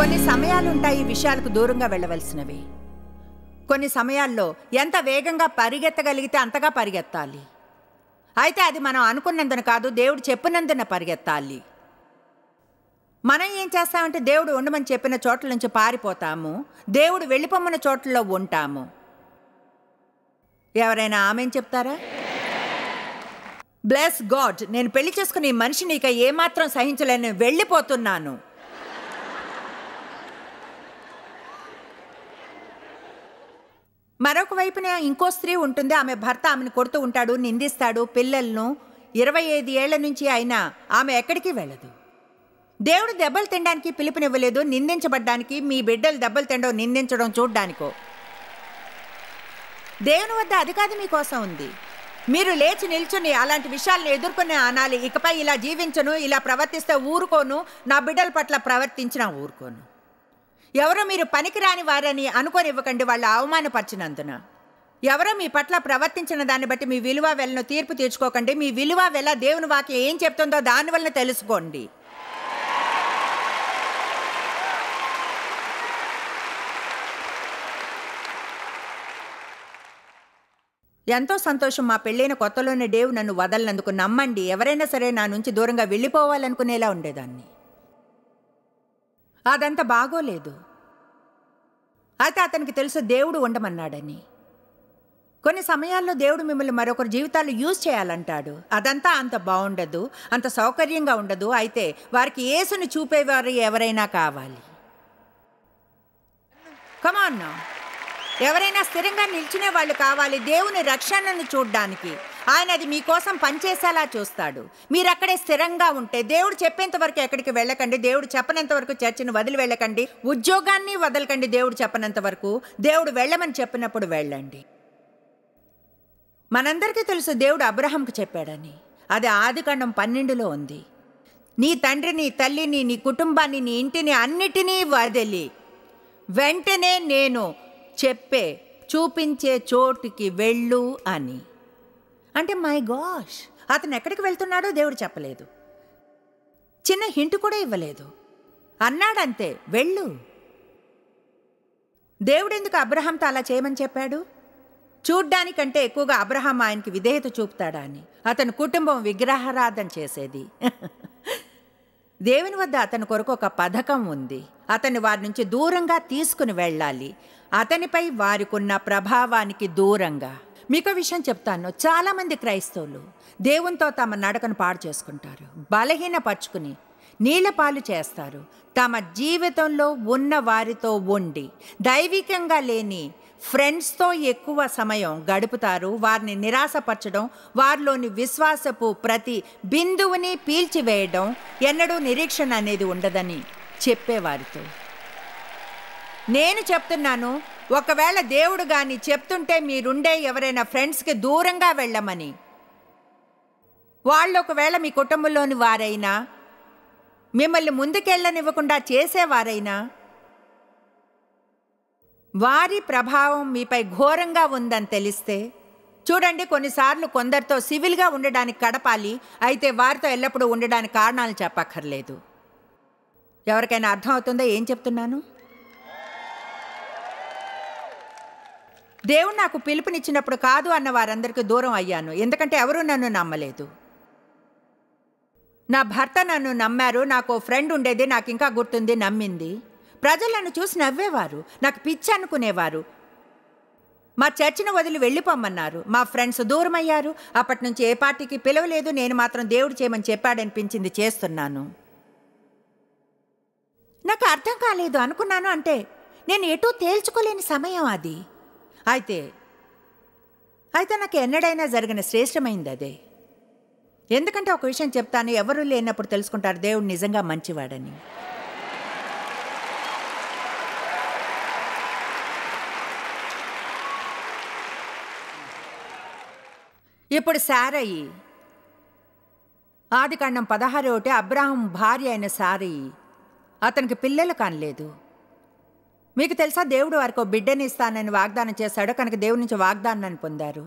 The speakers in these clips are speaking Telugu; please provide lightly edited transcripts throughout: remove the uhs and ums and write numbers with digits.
కొన్ని సమయాలుంటాయి విషయాలకు దూరంగా వెళ్ళవలసినవి. కొన్ని సమయాల్లో ఎంత వేగంగా పరిగెత్తగలిగితే అంతగా పరిగెత్తాలి. అయితే అది మనం అనుకున్నందున కాదు, దేవుడు చెప్పినందున పరిగెత్తాలి. మనం ఏం చేస్తామంటే దేవుడు ఉండమని చెప్పిన చోట్ల నుంచి పారిపోతాము, దేవుడు వెళ్ళిపోమన్న చోట్లలో ఉంటాము. ఎవరైనా ఆమెన్ చెప్తారా? బ్లెస్ గాడ్, నేను పెళ్లి చేసుకుని ఈ మనిషిని ఇక ఏమాత్రం సహించలేను, వెళ్ళిపోతున్నాను. మరొక వైపున ఇంకో స్త్రీ ఉంటుంది. ఆమె భర్త ఆమెను కొడుతూ ఉంటాడు, నిందిస్తాడు, పిల్లలను 25 ఏళ్ల నుంచి అయినా ఆమె ఎక్కడికి వెళ్ళదు. దేవుడు దెబ్బలు తినడానికి పిలుపునివ్వలేదు, నిందించబడ్డానికి. మీ బిడ్డలు దెబ్బలు తినడం, నిందించడం చూడ్డానికో. దేవుని వద్ద అది కాదు మీకోసం ఉంది. మీరు లేచి నిల్చుని అలాంటి విషయాలను ఎదుర్కొని అనాలి, ఇకపై ఇలా జీవించను, ఇలా ప్రవర్తిస్తే ఊరుకోను, నా బిడ్డల పట్ల ప్రవర్తించినా ఊరుకోను. ఎవరో మీరు పనికిరాని వారని అనుకోనివ్వకండి, వాళ్ళు అవమానపరిచినందున. ఎవరో మీ పట్ల ప్రవర్తించిన దాన్ని బట్టి మీ విలువ వెలను తీర్పు తీర్చుకోకండి. మీ విలువ వెల దేవుని వాక్యం ఏం చెప్తుందో దానివల్ల తెలుసుకోండి. ఎంతో సంతోషం, మా పెళ్ళైన కొత్తలోనే దేవుడు నన్ను వదలనందుకు. నమ్మండి, ఎవరైనా సరే నా నుంచి దూరంగా వెళ్ళిపోవాలనుకునేలా ఉండేదాన్ని. అదంతా బాగోలేదు. అయితే అతనికి తెలుసు దేవుడు ఉండమన్నాడని. కొన్ని సమయాల్లో దేవుడు మిమ్మల్ని మరొకరి జీవితాలు యూజ్ చేయాలంటాడు. అదంతా అంత బాగుండదు, అంత సౌకర్యంగా ఉండదు. అయితే వారికి యేసుని చూపేవారు ఎవరైనా కావాలి. కమాన్, ఎవరైనా స్థిరంగా నిల్చునే వాళ్ళు కావాలి దేవుని రక్షణను చూడ్డానికి. ఆయన అది మీకోసం పనిచేసేలా చూస్తాడు. మీరు అక్కడే స్థిరంగా ఉంటే, దేవుడు చెప్పేంత వరకు ఎక్కడికి వెళ్ళకండి, దేవుడు చెప్పనంత వరకు చర్చిని వదిలి వెళ్ళకండి, ఉద్యోగాన్ని వదలకండి దేవుడు చెప్పనంత వరకు. దేవుడు వెళ్ళమని చెప్పినప్పుడు వెళ్ళండి. మనందరికీ తెలుసు దేవుడు అబ్రహాంకు చెప్పాడని. అది ఆదికాండం 12లో ఉంది. నీ తండ్రిని, తల్లిని, నీ కుటుంబాన్ని, నీ ఇంటిని అన్నిటినీ వదిలి వెంటనే నేను చూపించే చోటుకి వెళ్ళు అని. అంటే మై గాష్, అతను ఎక్కడికి వెళ్తున్నాడో దేవుడు చెప్పలేదు, చిన్న హింట్ కూడా ఇవ్వలేదు. అన్నాడంతే, వెళ్ళు. దేవుడు ఎందుకు అబ్రహాంతో అలా చేయమని చెప్పాడు? చూడ్డానికంటే ఎక్కువగా అబ్రహాం ఆయనకి విధేయత చూపుతాడా అని. అతని కుటుంబం విగ్రహారాధన చేసేది. దేవుని వద్ద అతని కొరకు ఒక పథకం ఉంది. అతన్ని వారి నుంచి దూరంగా తీసుకుని వెళ్ళాలి, అతనిపై వారికున్న ప్రభావానికి దూరంగా. మీకు విషయం చెప్తాను, చాలామంది క్రైస్తవులు దేవునితో తమ నడకను పాడు చేసుకుంటారు, బలహీనపరుచుకుని నీళ్లపాలు చేస్తారు. తమ జీవితంలో ఉన్న వారితో ఉండి దైవికంగా లేని ఫ్రెండ్స్తో ఎక్కువ సమయం గడుపుతారు. వారిని నిరాశపరచడం, వారిలోని విశ్వాసపు ప్రతి బిందువుని పీల్చివేయడం, ఎన్నడూ నిరీక్షణ అనేది ఉండదని చెప్పేవారితో. నేను చెప్తున్నాను, ఒకవేళ దేవుడు గాని చెప్తుంటే మీరుండే ఎవరైనా ఫ్రెండ్స్కి దూరంగా వెళ్ళమని, వాళ్ళు ఒకవేళ మీ కుటుంబంలోని వారైనా, మిమ్మల్ని ముందుకెళ్ళనివ్వకుండా చేసేవారైనా, వారి ప్రభావం మీపై ఘోరంగా ఉందని తెలిస్తే, చూడండి, కొన్నిసార్లు కొందరితో సివిల్గా ఉండడానికి గడపాలి, అయితే వారితో ఎల్లప్పుడూ ఉండడానికి కారణాలు చెప్పక్కర్లేదు. ఎవరికైనా అర్థం అవుతుందో ఏం చెప్తున్నాను? దేవుడు నాకు పిలుపునిచ్చినప్పుడు కాదు అన్న వారందరికీ దూరం అయ్యాను, ఎందుకంటే ఎవరూ నన్ను నమ్మలేదు. నా భర్త నన్ను నమ్మారు. నాకు ఫ్రెండ్ ఉండేది, నాకు ఇంకా గుర్తుంది, నమ్మింది. ప్రజలు నన్ను చూసి నవ్వేవారు, నాకు పిచ్చి అనుకునేవారు. మా చర్చిని వదిలి వెళ్ళిపోమన్నారు. మా ఫ్రెండ్స్ దూరం అయ్యారు. అప్పటి నుంచి ఏ పార్టీకి పిలవలేదు. నేను మాత్రం దేవుడు చేయమని చెప్పాడనిపించింది, చేస్తున్నాను. నాకు అర్థం కాలేదు అనుకున్నాను. అంటే నేను ఎటూ తేల్చుకోలేని సమయం అది. అయితే నాకు ఎన్నడైనా జరిగిన శ్రేష్టమైంది అదే. ఎందుకంటే ఒక విషయం చెప్తాను, ఎవరూ లేనప్పుడు తెలుసుకుంటారు దేవుడు నిజంగా మంచివాడని. ఇప్పుడు శారయి, ఆదికాండం 16 అబ్రాహాం భార్య అయిన శారయి, అతనికి పిల్లలు కానలేదు. మీకు తెలుసా, దేవుడు వారికి ఒక బిడ్డని ఇస్తానని వాగ్దానం చేశాడు కనుక దేవుడి నుంచి వాగ్దానాన్ని పొందారు.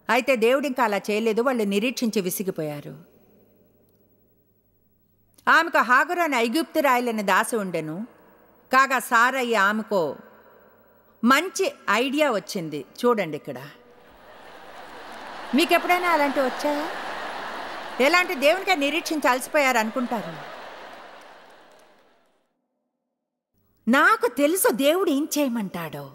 అయితే దేవుడు ఇంకా అలా చేయలేదు. వాళ్ళు నిరీక్షించి విసిగిపోయారు. ఆమెకు హాగరు అనే ఐగుప్తురాయిలని దాసి ఉండెను. కాగా సారయ్య ఆమెకో మంచి ఐడియా వచ్చింది. చూడండి ఇక్కడ. మీకు ఎప్పుడైనా అలాంటివి వచ్చాయా? ఎలాంటి దేవునికే నిరీక్షించి అలసిపోయారు అనుకుంటారు. నాకు తెలుసు దేవుడు ఏం చేయమంటాడో.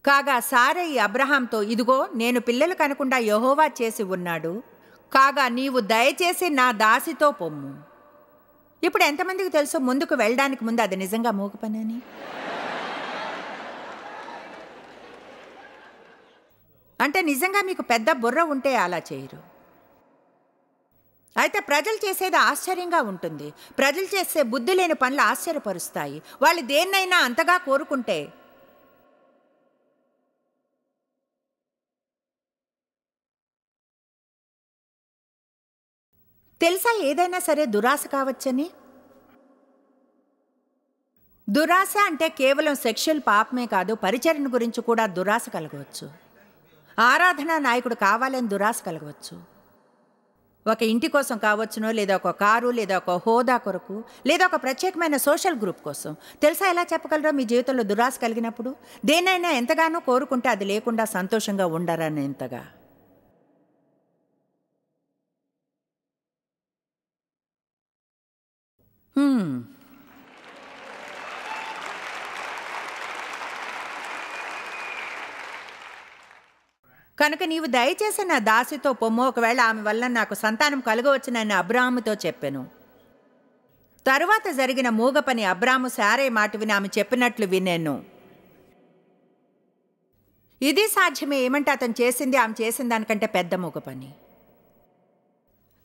కాగా సారయ్య అబ్రహాంతో, ఇదిగో నేను పిల్లలు కనకుండా యెహోవా చేసి ఉన్నాడు, కాగా నీవు దయచేసి నా దాసితో పొమ్ము. ఇప్పుడు ఎంతమందికి తెలుసు ముందుకు వెళ్ళడానికి ముందు అది నిజంగా మూగ పని అని? అంటే నిజంగా మీకు పెద్ద బుర్ర ఉంటే అలా చేయరు. అయితే ప్రజలు చేసేది ఆశ్చర్యంగా ఉంటుంది. ప్రజలు చేసే బుద్ధి లేని పనులు ఆశ్చర్యపరుస్తాయి. వాళ్ళు దేన్నైనా అంతగా కోరుకుంటే తెలుసా, ఏదైనా సరే దురాశ కావచ్చని. దురాశ అంటే కేవలం సెక్షువల్ పాపమే కాదు, పరిచరణ గురించి కూడా దురాశ కలగవచ్చు. ఆరాధనా నాయకుడు కావాలని దురాశ కలగవచ్చు. ఒక ఇంటి కోసం కావచ్చునో, లేదా ఒక కారు, లేదా ఒక హోదా కొరకు, లేదా ఒక ప్రత్యేకమైన సోషల్ గ్రూప్ కోసం. తెలుసా ఎలా చెప్పగలరో మీ జీవితంలో దురాశ కలిగినప్పుడు? దేనైనా ఎంతగానో కోరుకుంటే అది లేకుండా సంతోషంగా ఉండరని ఎంతగా. కనుక నీవు దయచేసి నా దాసితో పొమ్ము, ఒకవేళ ఆమె వల్ల నాకు సంతానం కలగవచ్చునని అబ్రాహాముతో చెప్పెను. తరువాత జరిగిన మూగ పని అబ్రాహాము శారై మాట విని ఆమె చెప్పినట్లు వినేను. ఇది సాధ్యమే. ఏమంటే అతను చేసింది ఆమె చేసిన దానికంటే పెద్ద మూగ పని.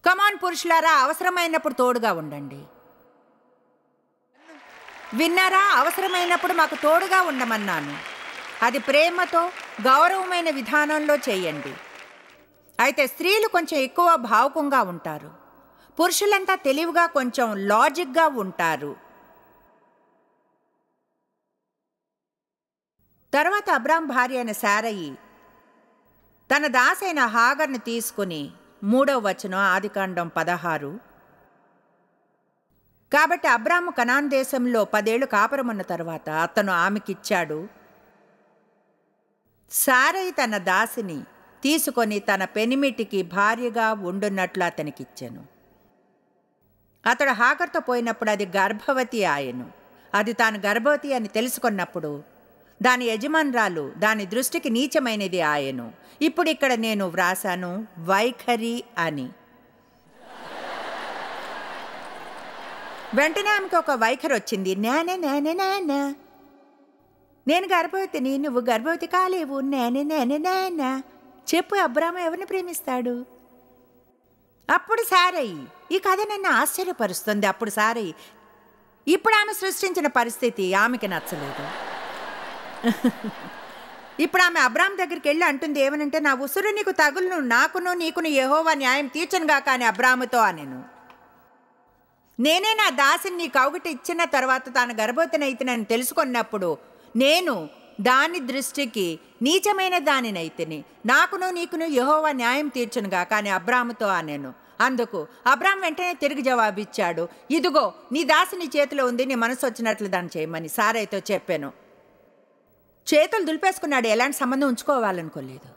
కమాన్ పురుషులారా, అవసరమైనప్పుడు తోడుగా ఉండండి. విన్నారా? అవసరమైనప్పుడు మాకు తోడుగా ఉండమన్నాను. అది ప్రేమతో, గౌరవమైన విధానంలో చేయండి. అయితే స్త్రీలు కొంచెం ఎక్కువ భావుకంగా ఉంటారు. పురుషులంతా తెలివిగా, కొంచెం లాజిక్గా ఉంటారు. తర్వాత అబ్రాం భార్య అయిన శారయి తన దాసైన హాగర్ను తీసుకుని, 3వ వచనం ఆదికాండం 16. కాబట్టి అబ్రాము కనాన్ దేశంలో 10 ఏళ్ళు కాపురమున్న తరువాత అతను ఆమెకిచ్చాడు. శారయి తన దాసిని తీసుకొని తన పెనిమిటికి భార్యగా ఉండున్నట్లు అతనికిచ్చెను. అతడు హాగర్తో పోయినప్పుడు అది గర్భవతి ఆయను. అది తాను గర్భవతి అని తెలుసుకున్నప్పుడు దాని యజమానురాలు దాని దృష్టికి నీచమైనది ఆయను. ఇప్పుడు ఇక్కడ నేను వ్రాసాను వైఖరి అని. వెంటనే ఆమెకు ఒక వైఖరి వచ్చింది. నేను గర్భవతిని, నువ్వు గర్భవతి కాలేవు. నేనే చెప్పు, అబ్రాము ఎవరిని ప్రేమిస్తాడు? అప్పుడు శారయి, ఈ కథ నన్ను ఆశ్చర్యపరుస్తుంది. అప్పుడు శారయి, ఇప్పుడు ఆమె సృష్టించిన పరిస్థితి ఆమెకి నచ్చలేదు. ఇప్పుడు ఆమె అబ్రాము దగ్గరికి వెళ్ళి అంటుంది ఏమనంటే, నా ఉసురు నీకు తగులును, నాకును నీకును యెహోవా న్యాయం తీర్చనుగా. కానీ అబ్రాముతో అనెను, నేనే నా దాసిని నీ కౌగిట ఇచ్చిన తర్వాత తాను గర్భవతినైతేనని తెలుసుకున్నప్పుడు నేను దాని దృష్టికి నీచమైన దానినైతిని. నాకును నీకును యెహోవా న్యాయం తీర్చునుగా. కానీ అబ్రాముతో అనెను. అందుకు అబ్రాం వెంటనే తిరిగి జవాబిచ్చాడు, ఇదిగో నీ దాసి నీ చేతిలో ఉంది, నీ మనసు వచ్చినట్లు దాన్ని చేయమని సారైతో చెప్పాను. చేతులు దులిపేసుకున్నాడు. ఎలాంటి సంబంధం ఉంచుకోవాలనుకోలేదు.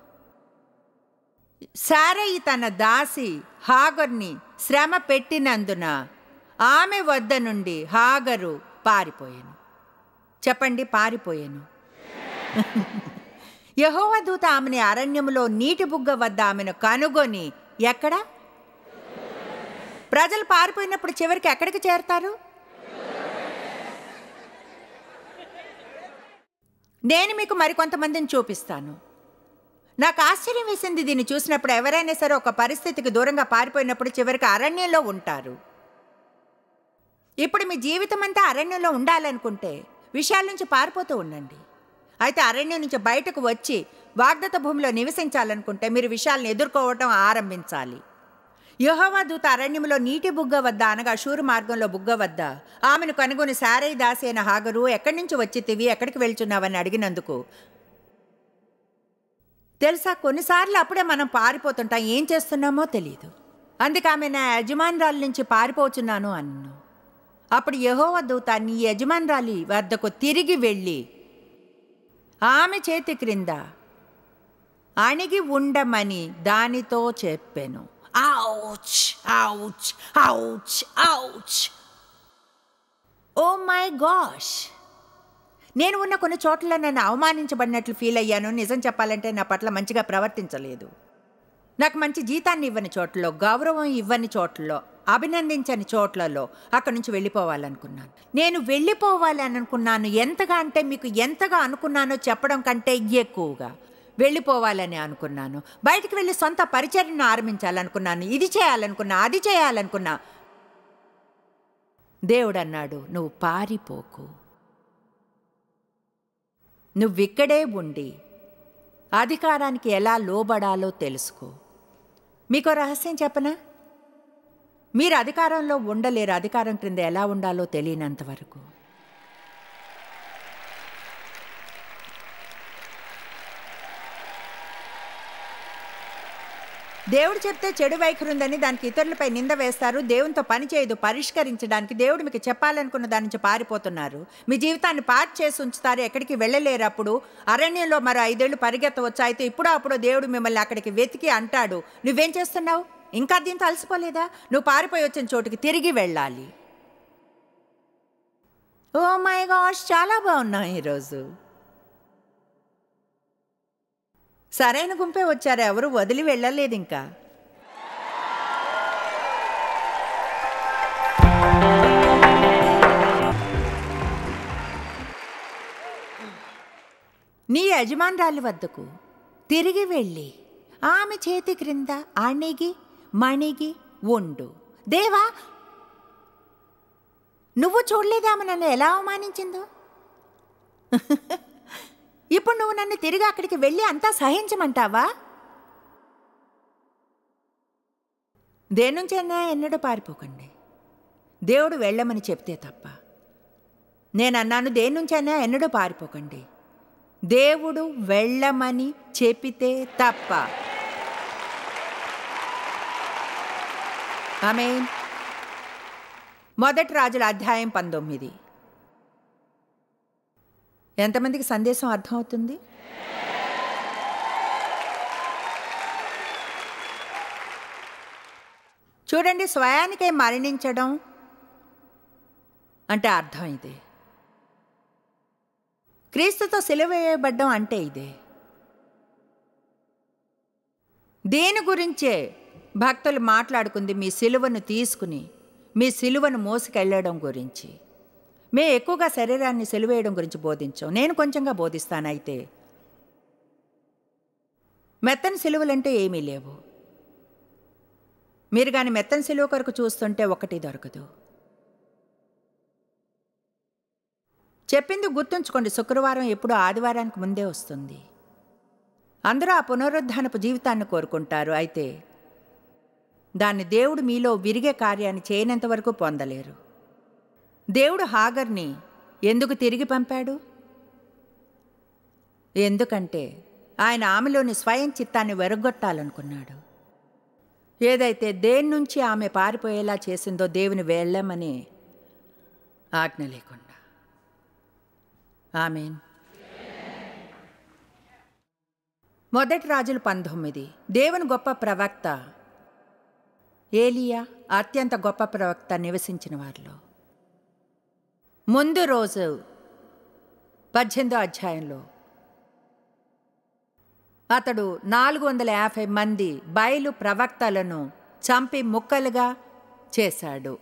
శారయి తన దాసి హాగర్ని శ్రమ పెట్టినందున ఆమె వద్ద నుండి హాగరు పారిపోయాను. చెప్పండి, పారిపోయాను. యెహోవా దూత ఆమెని అరణ్యములో నీటి బుగ్గ వద్ద ఆమెను కనుగొని, ఎక్కడ? ప్రజలు పారిపోయినప్పుడు చివరికి ఎక్కడికి చేరతారు? నేను మీకు మరికొంతమందిని చూపిస్తాను. నాకు ఆశ్చర్యం వేసింది దీన్ని చూసినప్పుడు. ఎవరైనా సరే ఒక పరిస్థితికి దూరంగా పారిపోయినప్పుడు చివరికి అరణ్యంలో ఉంటారు. ఇప్పుడు మీ జీవితం అంతా అరణ్యంలో ఉండాలనుకుంటే విషయాల నుంచి పారిపోతూ ఉండండి. అయితే అరణ్యం నుంచి బయటకు వచ్చి వాగ్దత్త భూమిలో నివసించాలనుకుంటే మీరు విషయాలను ఎదుర్కోవటం ఆరంభించాలి. యెహోవా దూత అరణ్యంలో నీటి బుగ్గ వద్ద, అనగా షూరు మార్గంలో బుగ్గ వద్ద ఆమెను కనుగొని, శారయి దాసి అయిన హాగరు, ఎక్కడి నుంచి వచ్చితివి, ఎక్కడికి వెళ్తున్నావని అడిగినందుకు, తెలుసా, కొన్నిసార్లు అప్పుడే మనం పారిపోతుంటాం, ఏం చేస్తున్నామో తెలియదు. అందుకే ఆమె నా యజమానురాల నుంచి పారిపోతున్నాను అన్ను. అప్పుడు యెహోవా దూత నీ యజమానురాలి వద్దకు తిరిగి వెళ్ళి ఆమె చేతి క్రింద అణిగి ఉండమని దానితో చెప్పెను. Ouch ouch ouch ouch! Oh my gosh! నేను ఉన్న కొన్ని చోట్ల నన్ను అవమానించబడినట్లు ఫీల్ అయ్యాను. నిజం చెప్పాలంటే నా పట్ల మంచిగా ప్రవర్తించలేదు. నాకు మంచి జీతాన్ని ఇవ్వని చోట్లలో, గౌరవం ఇవ్వని చోట్లలో, అభినందించని చోట్లలో అక్కడి నుంచి వెళ్ళిపోవాలనుకున్నాను. నేను వెళ్ళిపోవాలని అనుకున్నాను. ఎంతగా అంటే మీకు ఎంతగా అనుకున్నానో చెప్పడం కంటే ఎక్కువగా వెళ్ళిపోవాలని అనుకున్నాను. బయటికి వెళ్ళి సొంత పరిచర్యను ఆరంభించాలనుకున్నాను. ఇది చేయాలనుకున్నా, అది చేయాలనుకున్నా. దేవుడు అన్నాడు, నువ్వు పారిపోకు, నువ్విక్కడే ఉండి అధికారానికి ఎలా లోబడాలో తెలుసుకో. మీకు రహస్యం చెప్పనా? మీరు అధికారంలో ఉండలేరు, అధికారం క్రింద ఎలా ఉండాలో తెలియనంతవరకు. దేవుడు చెప్తే చెడు వైఖరి ఉందని దానికి ఇతరులపై నింద వేస్తారు. దేవునితో పని చేయదు పరిష్కరించడానికి. దేవుడు మీకు చెప్పాలనుకున్న దాని నుంచి పారిపోతున్నారు. మీ జీవితాన్ని పాటు చేసి ఉంచుతారు, ఎక్కడికి వెళ్ళలేరు. అప్పుడు అరణ్యంలో మరో 5 ఏళ్ళు పరిగెత్తవచ్చు. అయితే ఇప్పుడు అప్పుడు దేవుడు మిమ్మల్ని అక్కడికి వెతికి అంటాడు, నువ్వేం చేస్తున్నావు? ఇంకా దీంతో అలసిపోలేదా? నువ్వు పారిపోయి వచ్చిన చోటుకి తిరిగి వెళ్ళాలి. ఓ మై గాష్, చాలా బాగున్నాం ఈరోజు. సరైన గుంపే వచ్చారు, ఎవరు వదిలి వెళ్ళలేదు. ఇంకా నీ యజమానురాలి వద్దకు తిరిగి వెళ్ళి ఆమె చేతి క్రింద అణిగి మణిగి ఉండు. దేవా, నువ్వు చూడలేదా ఆమె నన్ను ఎలా అవమానించిందో? ఇప్పుడు నువ్వు నన్ను తిరిగి అక్కడికి వెళ్ళి అంతా సహించమంటావా? దేని నుంచైనా ఎన్నడూ పారిపోకండి, దేవుడు వెళ్ళమని చెప్తే తప్ప. నేను అన్నాను, దేని నుంచైనా ఎన్నడూ పారిపోకండి, దేవుడు వెళ్ళమని చెప్పితే తప్ప. ఆమేన్. మొదటి రాజుల అధ్యాయం 19. ఎంతమందికి సందేశం అర్థమవుతుంది? చూడండి, స్వయానికై మరణించడం అంటే అర్థం ఇదే. క్రీస్తుతో సిలువ వేయబడ్డం అంటే ఇదే. దేని గురించే భక్తులు మాట్లాడుకుంది? మీ సిలువను తీసుకుని మీ సిలువను మోసుకెళ్ళడం గురించి. మేము ఎక్కువగా శరీరాన్ని సిలువేయడం గురించి బోధించాం. నేను కొంచెంగా బోధిస్తాను. అయితే మెత్తని సిలువలంటే ఏమీ లేవు. మీరు కానీ మెత్తని సిలువ కొరకు చూస్తుంటే ఒకటి దొరకదు. చెప్పింది గుర్తుంచుకోండి, శుక్రవారం ఎప్పుడూ ఆదివారానికి ముందే వస్తుంది. అందరూ ఆ పునరుద్ధానపు జీవితాన్ని కోరుకుంటారు. అయితే దాన్ని దేవుడు మీలో విరిగే కార్యాన్ని చేయనంత వరకు పొందలేరు. దేవుడు హాగర్ని ఎందుకు తిరిగి పంపాడు? ఎందుకంటే ఆయన ఆమెలోని స్వయం చిత్తాన్ని వెరగొట్టాలనుకున్నాడు. ఏదైతే దేని నుంచి ఆమె పారిపోయేలా చేసిందో దేవుని వెళ్ళమని ఆజ్ఞ లేకుండా. ఆమేన్. మొదటి రాజులు 19. దేవుని గొప్ప ప్రవక్త ఏలియా అత్యంత గొప్ప ప్రవక్త నివసించిన వారిలో ముందు రోజు 18వ అధ్యాయంలో అతడు 450 మంది బయలు ప్రవక్తలను చంపి ముక్కలుగా చేశాడు.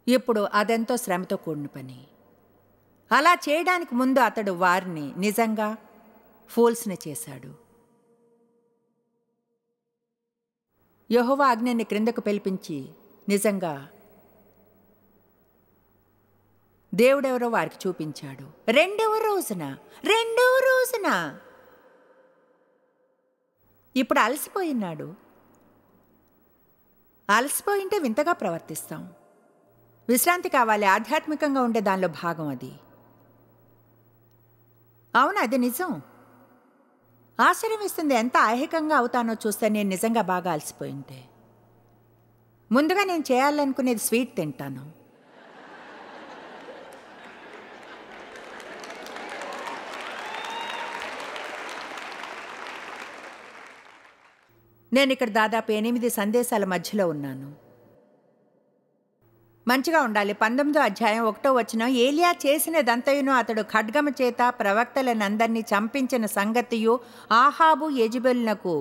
ఇప్పుడు అదెంతో శ్రమతో కూడిన పని. అలా చేయడానికి ముందు అతడు వారిని నిజంగా ఫూల్స్ని చేశాడు. యెహోవా ఆజ్ఞని క్రిందకు పిలిపించి నిజంగా దేవుడెవరో వారికి చూపించాడు. రెండవ రోజున ఇప్పుడు అలసిపోయినాడు. అలసిపోయింటే వింతగా ప్రవర్తిస్తాం. విశ్రాంతి కావాలి, ఆధ్యాత్మికంగా ఉండే దానిలో భాగం అది. అవును, అది నిజం. ఆశ్చర్యం ఇస్తుంది, ఎంత ఐహికంగా అవుతానో చూస్తే నేను నిజంగా బాగా అలసిపోయింటే. ముందుగా నేను చేయాలనుకునేది స్వీట్ తింటాను. నేను ఇక్కడ దాదాపు 8 సందేశాల మధ్యలో ఉన్నాను. మంచిగా ఉండాలి. 19వ అధ్యాయం 1వ వచనం, ఏలియా చేసినదంతయును అతడు ఖడ్గము చేత ప్రవక్తలనందరినీ చంపించిన సంగతియు ఆహాబు యెజెబెలునకు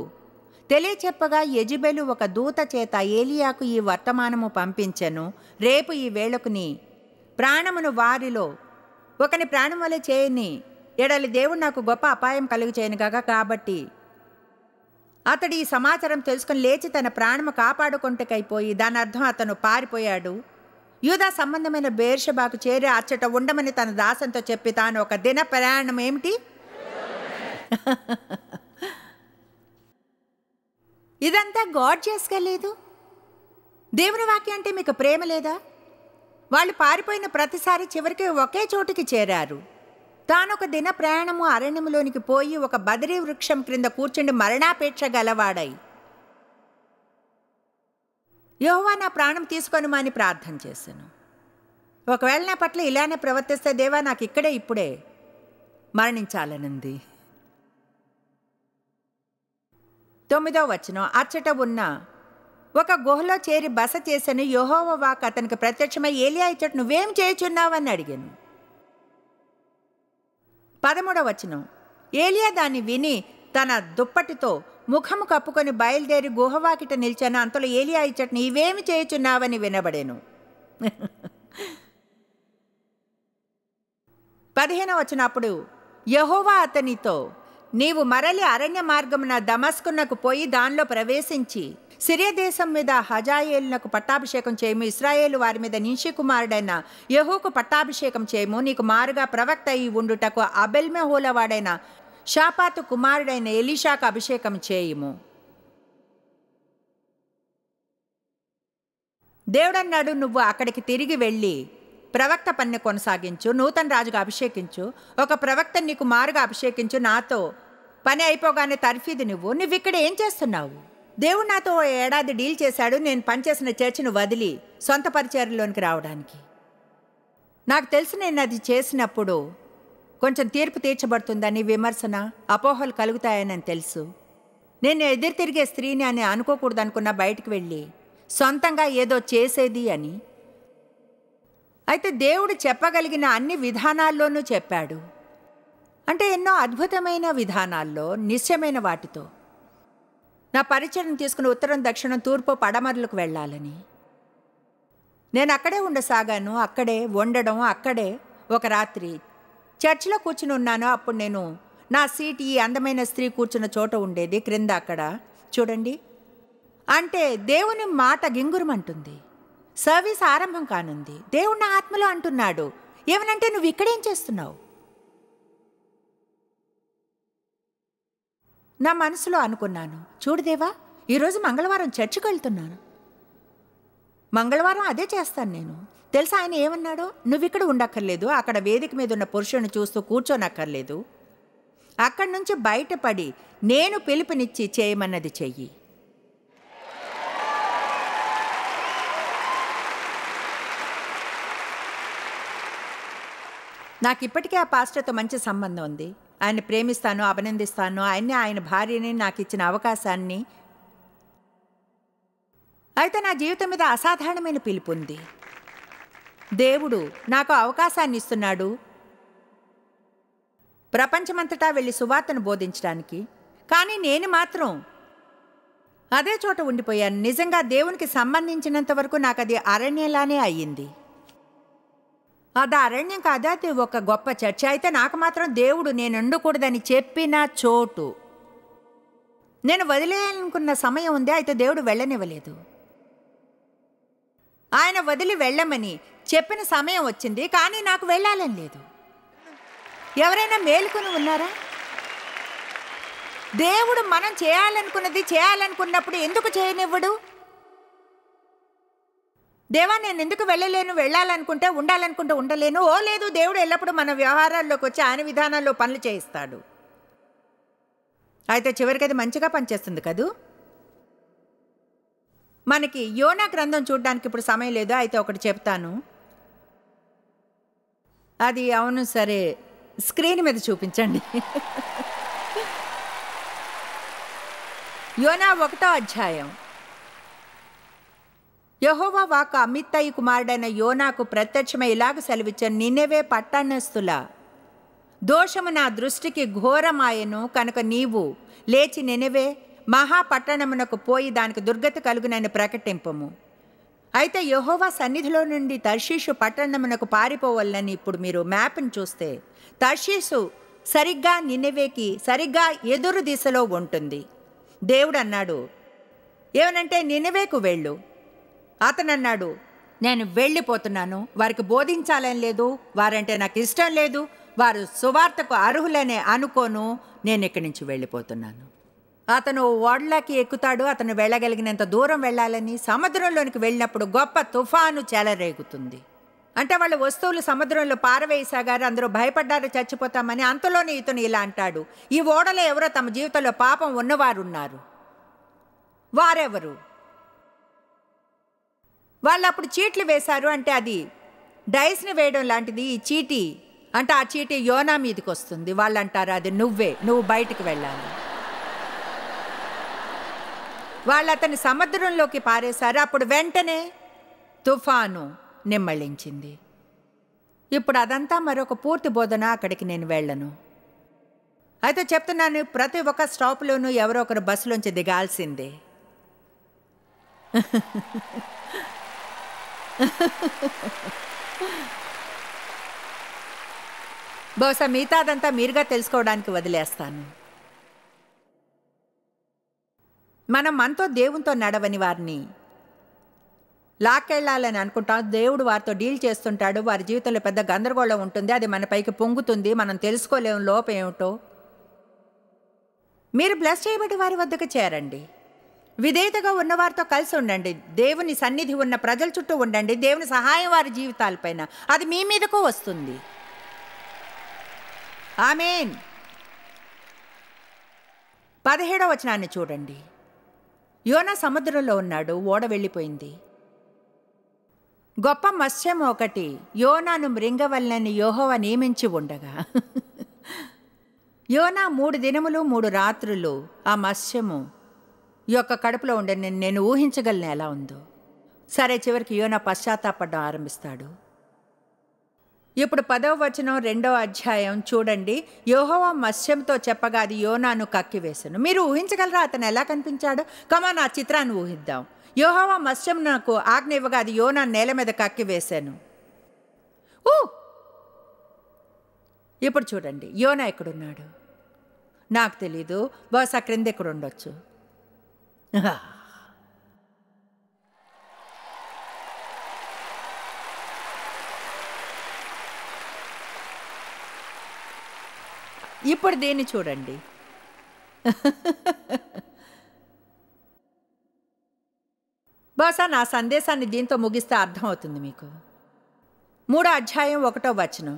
తెలియచెప్పగా, యెజెబెలు ఒక దూత చేత ఏలియాకు ఈ వర్తమానము పంపించెను. రేపు ఈ వేళకు నీ ప్రాణమును వారిలో ఒకని ప్రాణం వలె చేయని ఎడలి దేవుడు నాకు గొప్ప అపాయం కలుగు చేయనుగాక. కాబట్టి అతడు ఈ సమాచారం తెలుసుకుని లేచి తన ప్రాణము కాపాడుకుంటకైపోయి, దాని అర్థం అతను పారిపోయాడు. యూదా సంబంధమైన బేర్షెబాకు చేరి అచ్చట ఉండమని తన దాసంతో చెప్పి తాను ఒక దిన ప్రయాణం ఏమిటి ఇదంతా గాడ్ చేసుకోలేదు. దేవుని వాక్యం అంటే మీకు ప్రేమ లేదా? వాళ్ళు పారిపోయిన ప్రతిసారి చివరికి ఒకే చోటుకి చేరారు. తానొక దిన ప్రయాణము అరణ్యములోనికి పోయి ఒక బదరీ వృక్షం క్రింద కూర్చుండి మరణాపేక్ష గలవాడై, యెహోవా నా ప్రాణం తీసుకొనుమా అని ప్రార్థన చేశాను. ఒకవేళ నా పట్ల ఇలానే ప్రవర్తిస్తే దేవా నాకు ఇక్కడే ఇప్పుడే మరణించాలనుంది. 9వ వచనం, అచ్చట ఉన్న ఒక గుహలో చేరి బస చేశాను. యెహోవా వాక్కు అతనికి ప్రత్యక్షమై, ఏలియా ఇచ్చట నువ్వేం చేయుచున్నావని అడిగాను. 13వ వచనం, ఏలియా దాన్ని విని తన దుప్పటితో ముఖము కప్పుకొని బయలుదేరి గుహవాకిట నిలిచాను. అంతలో ఏలియా ఇచ్చట నీవేమి చేయుచున్నావని వినబడేను. 15వ వచనం, అప్పుడు యెహోవా అతనితో, నీవు మరలి అరణ్య మార్గమున దమస్కునకు పోయి దానిలో ప్రవేశించి సిరియా దేశం మీద హజాయేలునకు పట్టాభిషేకం చేయము. ఇశ్రాయేలు వారి మీద నింషి కుమారుడైన యెహూకు పట్టాభిషేకం చేయము. నీకు మారుగా ప్రవక్త అయి ఉండుటకు అబెల్మెహోల వాడైన షాపాతు కుమారుడైన ఎలీషాకు అభిషేకం చేయుము. దేవుడన్నాడు, నువ్వు అక్కడికి తిరిగి వెళ్ళి ప్రవక్త పనిని కొనసాగించు, నూతన రాజుగా అభిషేకించు, ఒక ప్రవక్త నీకు మారుగా అభిషేకించు. నాతో పని అయిపోగానే తర్ఫీదు నువ్వు ఇక్కడ ఏం చేస్తున్నావు? దేవుడు నాతో 1 ఏడాది డీల్ చేశాడు, నేను పనిచేసిన చర్చిని వదిలి సొంత పరిచర్యలోనికి రావడానికి. నాకు తెలిసి నేను అది చేసినప్పుడు కొంచెం తీర్పు తీర్చబడుతుందని, విమర్శన, అపోహలు కలుగుతాయని తెలుసు. నేను ఎదురు తిరిగే స్త్రీని అని అనుకోకూడదు అనుకున్నా, బయటికి వెళ్ళి సొంతంగా ఏదో చేసేది అని. అయితే దేవుడు చెప్పగలిగిన అన్ని విధానాల్లోనూ చెప్పాడు. అంటే ఎన్నో అద్భుతమైన విధానాల్లో, నిశ్చయమైన వాటితో నా పరిచయం తీసుకుని ఉత్తరం, దక్షిణం, తూర్పు, పడమరలకు వెళ్ళాలని. నేను అక్కడే ఉండసాగాను. అక్కడే వండడం, అక్కడే ఒక రాత్రి చర్చిలో కూర్చుని ఉన్నాను. అప్పుడు నేను నా సీట్ ఈ అందమైన స్త్రీ కూర్చున్న చోట ఉండేది, క్రింద అక్కడ చూడండి. అంటే దేవుని మాట గింగురమంటుంది. సర్వీస్ ఆరంభం కానుంది. దేవుడు నా ఆత్మలో అంటున్నాడు, ఏమనంటే నువ్వు ఇక్కడేం చేస్తున్నావు? నా మనసులో అనుకున్నాను, చూడు దేవా, ఈరోజు మంగళవారం చర్చికి వెళ్తున్నాను. మంగళవారం అదే చేస్తాను నేను. తెలుసా ఆయన ఏమన్నాడో? నువ్వు ఇక్కడ ఉండక్కర్లేదు, అక్కడ వేదిక మీద ఉన్న పురుషుని చూస్తూ కూర్చోనక్కర్లేదు. అక్కడి నుంచి బయటపడి నేను పిలుపునిచ్చి చేయమన్నది చెయ్యి. నాకు ఇప్పటికే ఆ పాస్టర్తో మంచి సంబంధం ఉంది. ఆయన్ని ప్రేమిస్తాను, అభినందిస్తాను. ఆయన్ని, ఆయన భార్యని నాకు ఇచ్చిన అవకాశాన్ని. అయితే నా జీవితం మీద అసాధారణమైన పిలుపు ఉంది. దేవుడు నాకు అవకాశాన్ని ఇస్తున్నాడు ప్రపంచమంతటా వెళ్ళి సువార్తను బోధించడానికి. కానీ నేను మాత్రం అదే చోట ఉండిపోయాను. నిజంగా దేవునికి సంబంధించినంత వరకు నాకు అది అరణ్యంలానే అయ్యింది. అది అరణ్యం కాదు, అది ఒక గొప్ప చర్చ. అయితే నాకు మాత్రం దేవుడు నేను ఉండకూడదని చెప్పిన చోటు. నేను వదిలేయాలనుకున్న సమయం ఉంది, అయితే దేవుడు వెళ్ళనివ్వలేదు. ఆయన వదిలి వెళ్ళమని చెప్పిన సమయం వచ్చింది, కానీ నాకు వెళ్ళాలని లేదు. ఎవరైనా మేలుకొని ఉన్నారా? దేవుడు మనం చేయాలనుకున్నది చేయాలనుకున్నప్పుడు ఎందుకు చేయనివ్వడు? దేవా నేను ఎందుకు వెళ్ళలేను? వెళ్ళాలనుకుంటే ఉండాలనుకుంటే ఉండలేను. ఓ లేదు, దేవుడు ఎల్లప్పుడూ మన వ్యవహారాల్లోకి వచ్చి ఆయన విధానాల్లో పనులు చేయిస్తాడు. అయితే చివరికి అది మంచిగా పనిచేస్తుంది కదూ. మనకి యోనా గ్రంథం చూడడానికి ఇప్పుడు సమయం లేదు, అయితే ఒకటి చెప్తాను. అది అవును సరే, స్క్రీన్ మీద చూపించండి. యోనా 1వ అధ్యాయం. యెహోవా వాక్కు అమిత్తయి కుమారుడైన యోనాకు ప్రత్యక్షమై ఇలాగ సెలవిచ్చాను, నినెవే పట్టణస్థుల దోషము నా దృష్టికి ఘోరమాయను కనుక నీవు లేచి నినెవే మహాపట్టణమునకు పోయి దానికి దుర్గతి కలుగునని ప్రకటింపము. అయితే యెహోవా సన్నిధిలో నుండి తర్షీషు పట్టణమునకు పారిపోవాలని ఇప్పుడు మీరు మ్యాప్ని చూస్తే తర్షీషు సరిగ్గా నినెవేకి సరిగ్గా ఎదురు దిశలో ఉంటుంది. దేవుడు అన్నాడు, ఏమనంటే నినెవేకు వెళ్ళు. అతను అన్నాడు, నేను వెళ్ళిపోతున్నాను, వారికి బోధించాలని లేదు, వారంటే నాకు ఇష్టం లేదు, వారు సువార్తకు అర్హులనే అనుకోను, నేను ఇక్కడి నుంచి వెళ్ళిపోతున్నాను. అతను ఓడలకి ఎక్కుతాడు. అతను వెళ్ళగలిగినంత దూరం వెళ్ళాలని సముద్రంలోనికి వెళ్ళినప్పుడు గొప్ప తుఫాను చెలరేగుతుంది. అంటే వాళ్ళు వస్తువులు సముద్రంలో పారవేసాగారు, అందరూ భయపడ్డారు చచ్చిపోతామని. అంతలోనే ఇతను ఇలా అంటాడు, ఈ ఓడలో ఎవరో తమ జీవితంలో పాపం ఉన్నవారు ఉన్నారు. వారెవరు? వాళ్ళు అప్పుడు చీట్లు వేశారు. అంటే అది డైస్ని వేయడం లాంటిది. ఈ చీటీ అంటే ఆ చీటీ యోనా మీదకి వస్తుంది. వాళ్ళు అంటారు, అది నువ్వు బయటికి వెళ్ళాలి. వాళ్ళు అతన్ని సముద్రంలోకి పారేశారు. అప్పుడు వెంటనే తుఫాను నిమ్మళించింది. ఇప్పుడు అదంతా మరొక పూర్తి బోధన, అక్కడికి నేను వెళ్ళను. అయితే చెప్తున్నాను, ప్రతి ఒక్క స్టాప్లోనూ ఎవరో ఒకరు బస్సులోంచి దిగాల్సిందే. బహుశా మిగతాదంతా మీరుగా తెలుసుకోవడానికి వదిలేస్తాను. మనం మనతో దేవునితో నడవని వారిని లాక్కెళ్ళాలని అనుకుంటాం. దేవుడు వారితో డీల్ చేస్తుంటాడు. వారి జీవితంలో పెద్ద గందరగోళం ఉంటుంది. అది మన పైకి పొంగుతుంది. మనం తెలుసుకోలేము లోపం ఏమిటో. మీరు బ్లెస్ చేయబడి వారి వద్దకు చేరండి. విధేయతగా ఉన్నవారితో కలిసి ఉండండి. దేవుని సన్నిధి ఉన్న ప్రజల చుట్టూ ఉండండి. దేవుని సహాయం వారి జీవితాలపైన, అది మీ మీదకు వస్తుంది. ఆమేన్. 17వ వచనాన్ని చూడండి. యోనా సముద్రంలో ఉన్నాడు, ఓడ వెళ్ళిపోయింది. గొప్ప మత్స్యం ఒకటి యోనాను మృంగవలనని యెహోవా నియమించి ఉండగా యోనా 3 దినములు 3 రాత్రులు ఆ మత్స్యము యొక్క కడుపులో ఉండని నేను ఊహించగలను ఎలా ఉందో. సరే, చివరికి యోనా పశ్చాత్తాపడడం ఆరంభిస్తాడు. ఇప్పుడు 10వ వచనం 2వ అధ్యాయం చూడండి. యెహోవా మత్స్యంతో చెప్పగా అది యోనాను కక్కివేశాను. మీరు ఊహించగలరా అతను ఎలా కనిపించాడో? కమాన్, ఆ చిత్రాన్ని ఊహిద్దాం. యెహోవా మత్స్యం నాకు ఆజ్ఞ ఇవ్వగా అది యోనాను నేల మీద కక్కివేశాను. ఇప్పుడు చూడండి, యోనా ఎక్కడున్నాడు నాకు తెలీదు. బహుశా క్రింద ఎక్కడ ఉండొచ్చు. ఇప్పుడు దీన్ని చూడండి. బహుశా నా సందేశాన్ని దీంతో ముగిస్తే అర్థమవుతుంది మీకు. 3వ అధ్యాయం 1వ వచనం.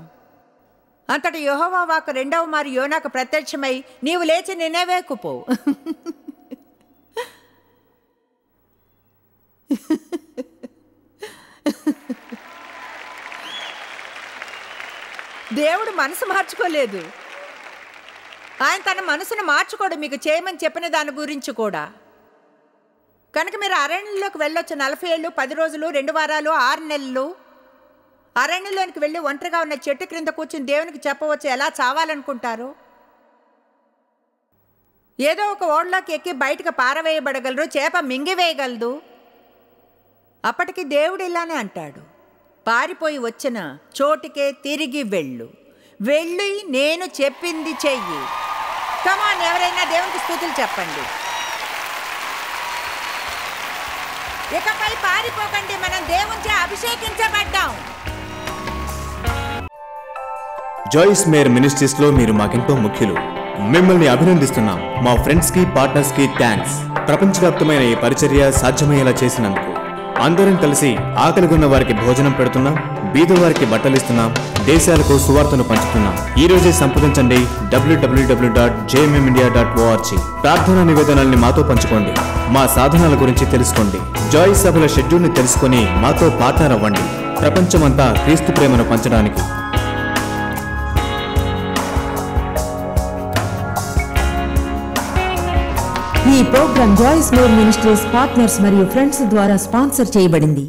అంతటి యెహోవా వాక్కు 2వ మారు యోనాకు ప్రత్యక్షమై, నీవు లేచి నినెవేకు పో. దేవుడు మనసు మార్చుకోలేదు. ఆయన తన మనసును మార్చుకోడు మీకు చేయమని చెప్పిన దాని గురించి కూడా. కనుక మీరు అరణ్యంలోకి వెళ్ళొచ్చు. 40 ఏళ్ళు, 10 రోజులు, 2 వారాలు, 6 నెలలు అరణ్యంలోనికి వెళ్ళి ఒంటరిగా ఉన్న చెట్టు క్రింద కూర్చుని దేవునికి చెప్పవచ్చు ఎలా చావాలనుకుంటారు. ఏదో ఒక ఓడలోకి ఎక్కి బయటకు పారవేయబడగలరు, చేప మింగివేయగలదు. అప్పటికి దేవుడు ఇలానే అంటాడు, పారిపోయి వచ్చిన చోటుకే తిరిగి వెళ్ళి నేను చెప్పింది చెయ్యి. కమాన్, ఎవరైనా దేవునికి స్తుతులు చెప్పండి. ఇకపై పారిపోకండి, మనం దేవునిచే అభిషేకించబడ్డాం. జాయిస్ మేర్ మినిస్ట్రీస్ లో మీరు మాకెంతో ముఖ్యులు. మిమ్మల్ని అభినందిస్తున్నాం. మా ఫ్రెండ్స్ కి, పార్ట్నర్స్ కి థ్యాంక్స్. ప్రపంచవ్యాప్తమైన ఈ పరిచర్య సాధ్యమయ్యేలా చేసినందుకు. అందరం కలిసి ఆకలిగొన్న వారికి భోజనం పెడుతున్నాం, బీదవారికి బట్టలిస్తున్నాం, దేశాలకు సువార్తను పంచుతున్నాం. ఈ రోజే సంప్రదించండి www.jmmindia.org. ప్రార్థనా నివేదనల్ని మాతో పంచుకోండి. మా సాధనాల గురించి తెలుసుకోండి. జాయిస్ సభల షెడ్యూల్ని తెలుసుకొని మాతో పార్ట్నర్ అవ్వండి. ప్రపంచమంతా క్రీస్తు ప్రేమను పంచడానికి. ఈ program Joyce Meyer ministries partners మరియు ఫ్రెండ్స్ ద్వారా స్పాన్సర్ చేయబడింది.